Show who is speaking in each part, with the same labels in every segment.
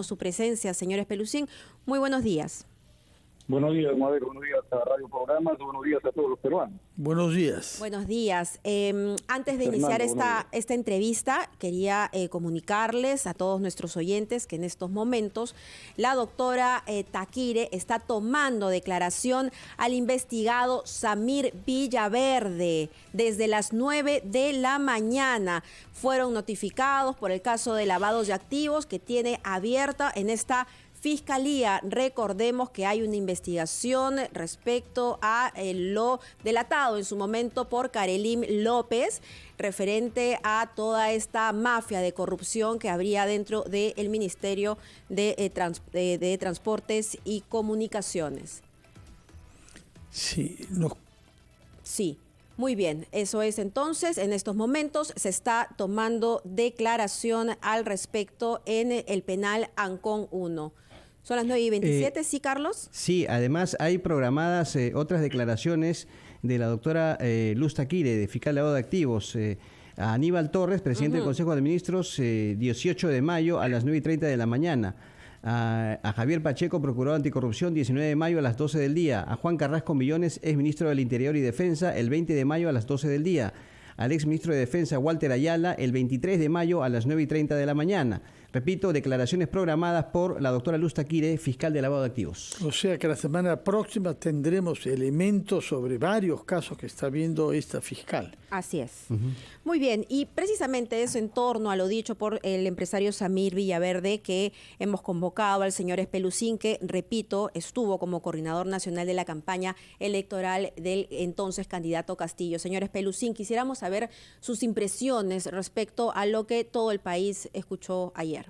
Speaker 1: Su presencia, señor Espelucín. Muy buenos días.
Speaker 2: Buenos días, Madero. Buenos días a Radio Programas. Buenos días a todos los peruanos.
Speaker 3: Buenos días.
Speaker 1: Buenos días. Antes de iniciar esta entrevista, quería comunicarles a todos nuestros oyentes que en estos momentos la doctora Taquire está tomando declaración al investigado Samir Villaverde. Desde las 9 de la mañana fueron notificados por el caso de lavado de activos que tiene abierta en esta Fiscalía. Recordemos que hay una investigación respecto a lo delatado en su momento por Karelim López, referente a toda esta mafia de corrupción que habría dentro del Ministerio de Transportes y Comunicaciones.
Speaker 3: Sí,
Speaker 1: Sí. Muy bien, eso es entonces, en estos momentos se está tomando declaración al respecto en el penal Ancón 1. Son las 9:27, ¿sí, Carlos?
Speaker 4: Sí, además hay programadas otras declaraciones de la doctora Luz Taquire, de fiscal de lavado de activos, a Aníbal Torres, presidente del Consejo de Ministros, 18 de mayo a las 9:30 de la mañana. A Javier Pacheco, procurador anticorrupción, 19 de mayo a las 12 del día. A Juan Carrasco Millones, ex ministro del Interior y Defensa, el 20 de mayo a las 12 del día. Al ex ministro de Defensa, Walter Ayala, el 23 de mayo a las 9:30 de la mañana. Repito, declaraciones programadas por la doctora Luz Taquire, fiscal de lavado de activos.
Speaker 3: O sea que la semana próxima tendremos elementos sobre varios casos que está viendo esta fiscal.
Speaker 1: Así es. Muy bien, y precisamente eso en torno a lo dicho por el empresario Samir Villaverde, que hemos convocado al señor Espelucín, que, repito, estuvo como coordinador nacional de la campaña electoral del entonces candidato Castillo. Señor Espelucín, quisiéramos saber sus impresiones respecto a lo que todo el país escuchó ayer.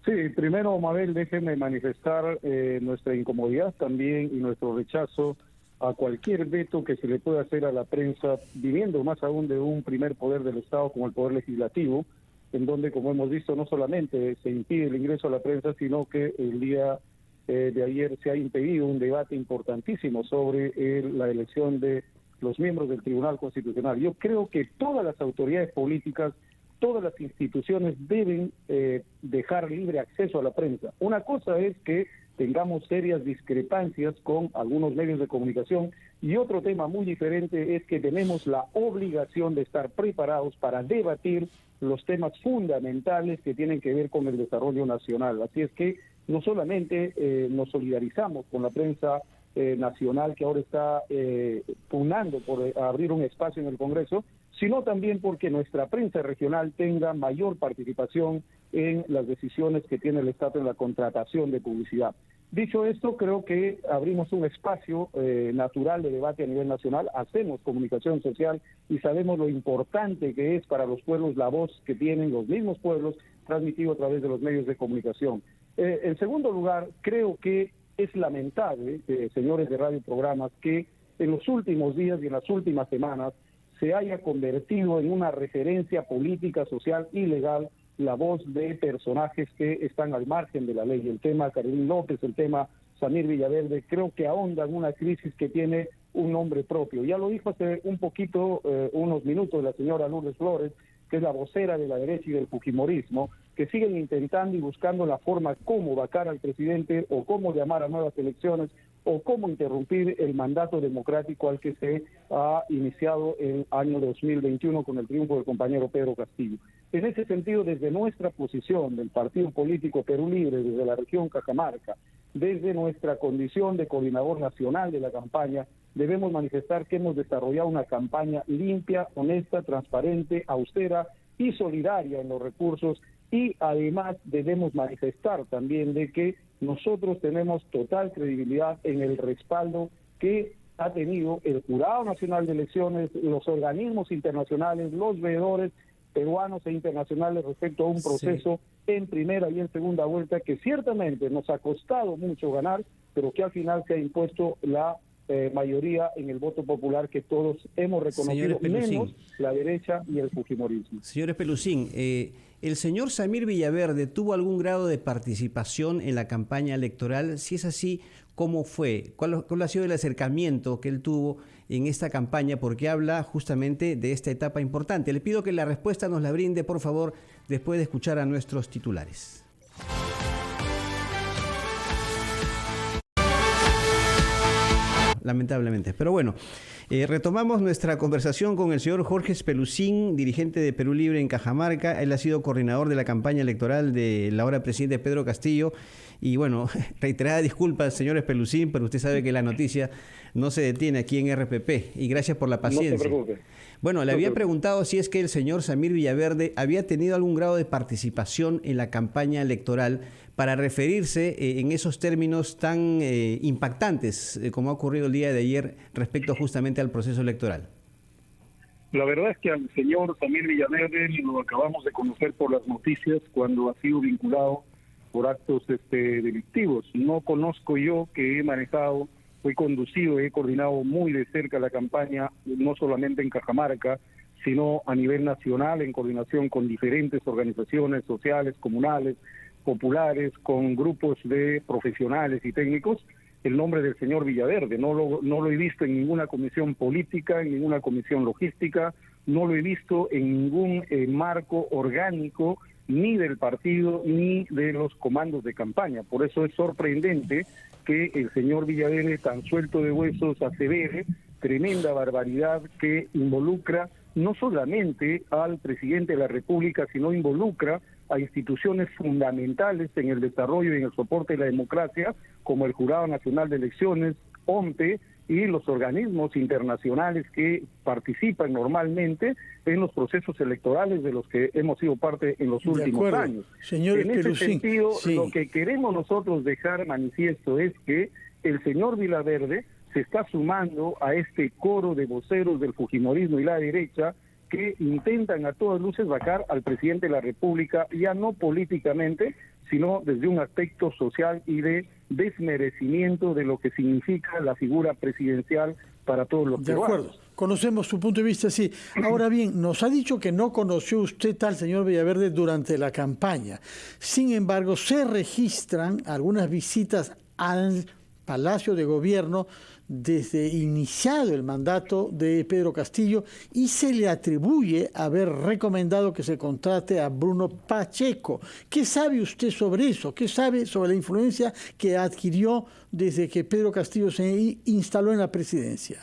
Speaker 2: Sí, primero, Mabel, déjenme manifestar nuestra incomodidad también y nuestro rechazo a cualquier veto que se le pueda hacer a la prensa, viniendo más aún de un primer poder del Estado como el Poder Legislativo, en donde, como hemos visto, no solamente se impide el ingreso a la prensa, sino que el día de ayer se ha impedido un debate importantísimo sobre la elección de los miembros del Tribunal Constitucional. Yo creo que todas las autoridades políticas, todas las instituciones deben dejar libre acceso a la prensa. Una cosa es que tengamos serias discrepancias con algunos medios de comunicación y otro tema muy diferente es que tenemos la obligación de estar preparados para debatir los temas fundamentales que tienen que ver con el desarrollo nacional. Así es que no solamente nos solidarizamos con la prensa nacional que ahora está pugnando por abrir un espacio en el Congreso, sino también porque nuestra prensa regional tenga mayor participación en las decisiones que tiene el Estado en la contratación de publicidad. Dicho esto, creo que abrimos un espacio natural de debate a nivel nacional, hacemos comunicación social y sabemos lo importante que es para los pueblos la voz que tienen los mismos pueblos transmitido a través de los medios de comunicación. En segundo lugar, creo que es lamentable, señores de Radio Programas, que en los últimos días y en las últimas semanas se haya convertido en una referencia política, social y legal la voz de personajes que están al margen de la ley. El tema Karelim López, el tema Samir Villaverde, creo que ahonda en una crisis que tiene un nombre propio. Ya lo dijo hace un poquito, unos minutos, la señora Lourdes Flores, que es la vocera de la derecha y del fujimorismo, que siguen intentando y buscando la forma cómo vacar al presidente o cómo llamar a nuevas elecciones o cómo interrumpir el mandato democrático al que se ha iniciado el año 2021 con el triunfo del compañero Pedro Castillo. En ese sentido, desde nuestra posición del Partido Político Perú Libre, desde la región Cajamarca, desde nuestra condición de coordinador nacional de la campaña, debemos manifestar que hemos desarrollado una campaña limpia, honesta, transparente, austera y solidaria en los recursos, y además debemos manifestar también de que nosotros tenemos total credibilidad en el respaldo que ha tenido el Jurado Nacional de Elecciones, los organismos internacionales, los veedores peruanos e internacionales respecto a un proceso en primera y en segunda vuelta que ciertamente nos ha costado mucho ganar, pero que al final se ha impuesto la mayoría en el voto popular que todos hemos reconocido, menos la derecha y el fujimorismo.
Speaker 4: Señor Espelucín, ¿el señor Samir Villaverde tuvo algún grado de participación en la campaña electoral? Si es así, ¿cómo fue? ¿Cuál ha sido el acercamiento que él tuvo en esta campaña? Porque habla justamente de esta etapa importante. Le pido que la respuesta nos la brinde, por favor, después de escuchar a nuestros titulares. lamentablemente. Pero bueno, retomamos nuestra conversación con el señor Jorge Spelucín, dirigente de Perú Libre en Cajamarca. Él ha sido coordinador de la campaña electoral del ahora presidente Pedro Castillo. Y bueno, reiterada disculpas, señor Spelucín, pero usted sabe que la noticia no se detiene aquí en RPP. Y gracias por la paciencia.
Speaker 2: No se preocupe.
Speaker 4: Bueno, le había preguntado si es que el señor Samir Villaverde había tenido algún grado de participación en la campaña electoral para referirse en esos términos tan impactantes como ha ocurrido el día de ayer respecto justamente al proceso electoral.
Speaker 2: La verdad es que al señor Samir Villaverde lo acabamos de conocer por las noticias cuando ha sido vinculado por actos delictivos. No conozco yo, que he manejado, he conducido, he coordinado muy de cerca la campaña, no solamente en Cajamarca, sino a nivel nacional, en coordinación con diferentes organizaciones sociales, comunales, populares, con grupos de profesionales y técnicos, el nombre del señor Villaverde. No lo he visto en ninguna comisión política, en ninguna comisión logística, no lo he visto en ningún marco orgánico, ni del partido, ni de los comandos de campaña. Por eso es sorprendente que el señor Villaverde, tan suelto de huesos, asevere tremenda barbaridad que involucra no solamente al presidente de la República, sino involucra a instituciones fundamentales en el desarrollo y en el soporte de la democracia, como el Jurado Nacional de Elecciones, OMPE, y los organismos internacionales que participan normalmente en los procesos electorales de los que hemos sido parte en los últimos años.
Speaker 3: Señor
Speaker 2: en ese sentido,
Speaker 3: sí,
Speaker 2: lo que queremos nosotros dejar manifiesto es que el señor Villaverde se está sumando a este coro de voceros del fujimorismo y la derecha que intentan a todas luces vacar al presidente de la República, ya no políticamente, sino desde un aspecto social y de desmerecimiento de lo que significa la figura presidencial para todos los peruanos.
Speaker 3: De acuerdo, conocemos su punto de vista, sí. Ahora bien, nos ha dicho que no conoció usted al señor Villaverde durante la campaña. Sin embargo, se registran algunas visitas al Palacio de Gobierno desde iniciado el mandato de Pedro Castillo y se le atribuye haber recomendado que se contrate a Bruno Pacheco. ¿Qué sabe usted sobre eso? ¿Qué sabe sobre la influencia que adquirió desde que Pedro Castillo se instaló en la presidencia?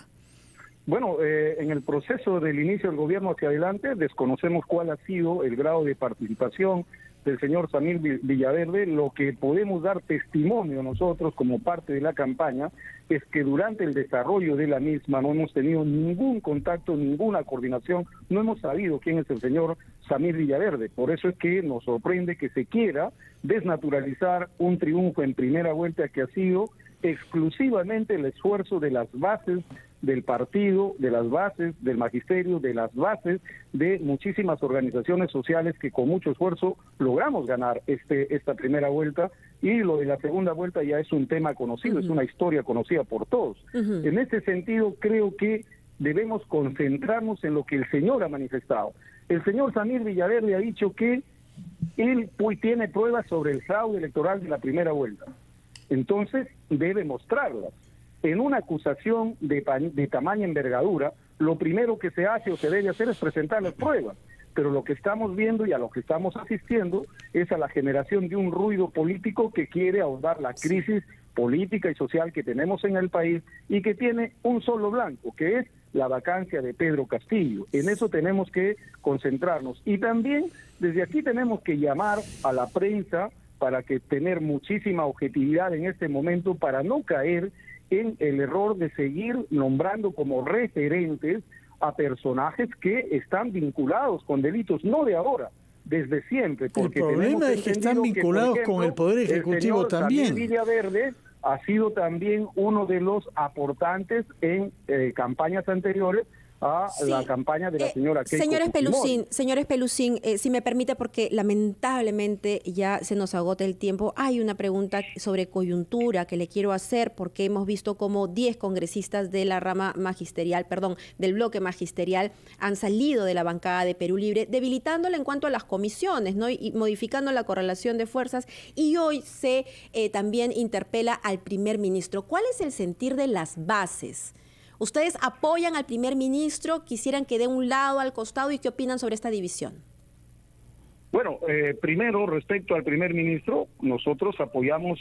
Speaker 2: Bueno, en el proceso del inicio del gobierno hacia adelante desconocemos cuál ha sido el grado de participación del señor Samir Villaverde. Lo que podemos dar testimonio nosotros como parte de la campaña es que durante el desarrollo de la misma no hemos tenido ningún contacto, ninguna coordinación, no hemos sabido quién es el señor Samir Villaverde. Por eso es que nos sorprende que se quiera desnaturalizar un triunfo en primera vuelta que ha sido exclusivamente el esfuerzo de las bases del partido, de las bases del magisterio, de las bases de muchísimas organizaciones sociales que con mucho esfuerzo logramos ganar esta primera vuelta, y lo de la segunda vuelta ya es un tema conocido, es una historia conocida por todos. En este sentido, creo que debemos concentrarnos en lo que el señor ha manifestado. El señor Samir Villaverde ha dicho que él tiene pruebas sobre el fraude electoral de la primera vuelta. Entonces, debe mostrarlas. En una acusación de tamaña envergadura, lo primero que se hace o se debe hacer es presentar las pruebas. Pero lo que estamos viendo y a lo que estamos asistiendo es a la generación de un ruido político que quiere ahondar la crisis política y social que tenemos en el país y que tiene un solo blanco, que es la vacancia de Pedro Castillo. En eso tenemos que concentrarnos. Y también desde aquí tenemos que llamar a la prensa para que tener muchísima objetividad en este momento, para no caer en el error de seguir nombrando como referentes a personajes que están vinculados con delitos, no de ahora, desde siempre. Porque
Speaker 3: el problema es que están vinculados con el Poder Ejecutivo
Speaker 2: el
Speaker 3: también.
Speaker 2: Samir Villaverde ha sido también uno de los aportantes en campañas anteriores a la campaña de la señora Keiko Fujimori.
Speaker 1: Señor Spelucín, si me permite, porque lamentablemente ya se nos agota el tiempo, hay una pregunta sobre coyuntura que le quiero hacer, porque hemos visto como 10 congresistas de la rama magisterial, del bloque magisterial, han salido de la bancada de Perú Libre, debilitándola en cuanto a las comisiones, ¿no? Y modificando la correlación de fuerzas, y hoy se también interpela al primer ministro. ¿Cuál es el sentir de las bases? ¿Ustedes apoyan al primer ministro? ¿Quisieran que dé un lado al costado? ¿Y qué opinan sobre esta división?
Speaker 2: Bueno, primero, respecto al primer ministro, nosotros apoyamos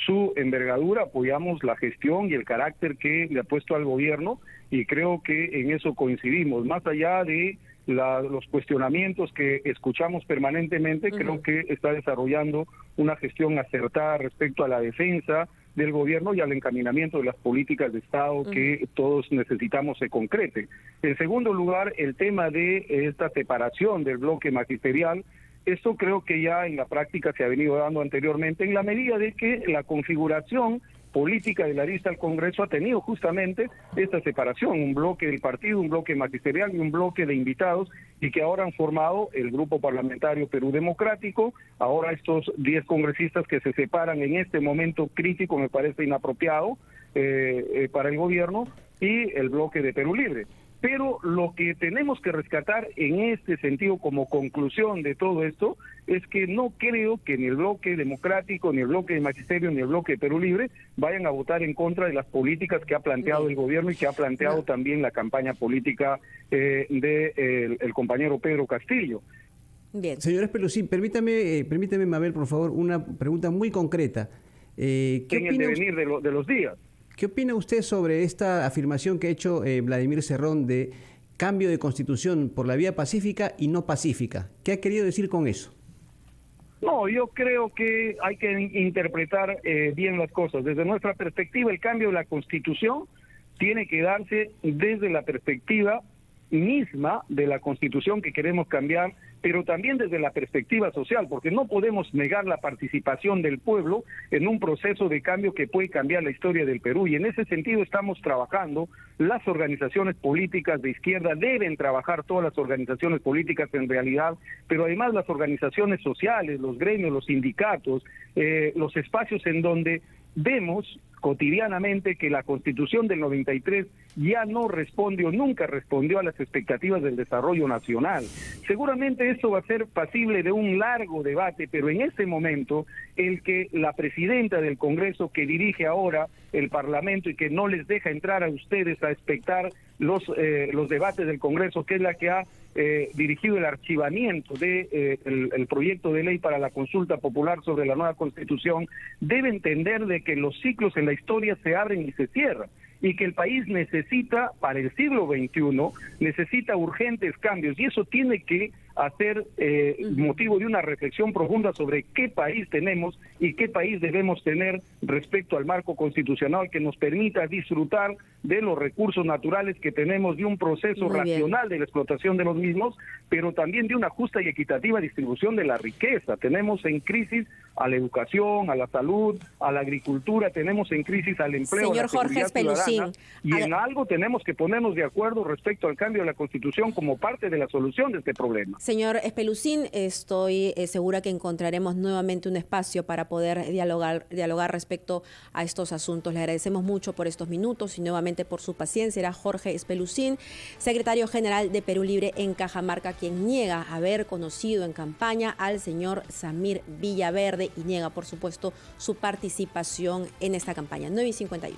Speaker 2: su envergadura, apoyamos la gestión y el carácter que le ha puesto al gobierno, y creo que en eso coincidimos. Más allá de los cuestionamientos que escuchamos permanentemente, creo que está desarrollando una gestión acertada respecto a la defensa del gobierno y al encaminamiento de las políticas de Estado que todos necesitamos se concrete. En segundo lugar, el tema de esta separación del bloque magisterial. Esto creo que ya en la práctica se ha venido dando anteriormente, en la medida de que la configuración política de la lista al Congreso ha tenido justamente esta separación, un bloque del partido, un bloque magisterial y un bloque de invitados, y que ahora han formado el Grupo Parlamentario Perú Democrático. Ahora estos 10 congresistas que se separan en este momento crítico me parece inapropiado para el gobierno, y el bloque de Perú Libre. Pero lo que tenemos que rescatar en este sentido como conclusión de todo esto es que no creo que ni el bloque democrático, ni el bloque de magisterio, ni el bloque de Perú Libre vayan a votar en contra de las políticas que ha planteado el gobierno y que ha planteado también la campaña política el compañero Pedro Castillo.
Speaker 4: Bien. Señor Espelucín, permítame, Mabel, por favor, una pregunta muy concreta.
Speaker 2: ¿Qué opina en el devenir de los días?
Speaker 4: ¿Qué opina usted sobre esta afirmación que ha hecho Vladimir Cerrón de cambio de constitución por la vía pacífica y no pacífica? ¿Qué ha querido decir con eso?
Speaker 2: No, yo creo que hay que interpretar bien las cosas. Desde nuestra perspectiva, el cambio de la Constitución tiene que darse desde la perspectiva misma de la Constitución que queremos cambiar, pero también desde la perspectiva social, porque no podemos negar la participación del pueblo en un proceso de cambio que puede cambiar la historia del Perú, y en ese sentido estamos trabajando. Las organizaciones políticas de izquierda deben trabajar, todas las organizaciones políticas en realidad, pero además las organizaciones sociales, los gremios, los sindicatos, los espacios en donde vemos cotidianamente que la Constitución del 93 ya no responde o nunca respondió a las expectativas del desarrollo nacional. Seguramente esto va a ser pasible de un largo debate, pero en ese momento el que la presidenta del Congreso, que dirige ahora el Parlamento y que no les deja entrar a ustedes a expectar los debates del Congreso, que es la que ha dirigido el archivamiento de el proyecto de ley para la consulta popular sobre la nueva Constitución, debe entender de que los ciclos en la historia se abren y se cierran, y que el país necesita, para el siglo XXI, necesita urgentes cambios, y eso tiene que hacer motivo de una reflexión profunda sobre qué país tenemos y qué país debemos tener respecto al marco constitucional que nos permita disfrutar de los recursos naturales que tenemos, de un proceso racional de la explotación de los mismos, pero también de una justa y equitativa distribución de la riqueza. Tenemos en crisis a la educación, a la salud, a la agricultura, tenemos en crisis al empleo,
Speaker 1: señor
Speaker 2: a la
Speaker 1: Jorge Espelucín,
Speaker 2: y en algo tenemos que ponernos de acuerdo respecto al cambio de la Constitución como parte de la solución de este problema.
Speaker 1: Señor Espelucín, estoy segura que encontraremos nuevamente un espacio para poder dialogar respecto a estos asuntos. Le agradecemos mucho por estos minutos y nuevamente por su paciencia. Era Jorge Espelucín, secretario general de Perú Libre en Cajamarca, quien niega haber conocido en campaña al señor Samir Villaverde y niega, por supuesto, su participación en esta campaña. 9:51.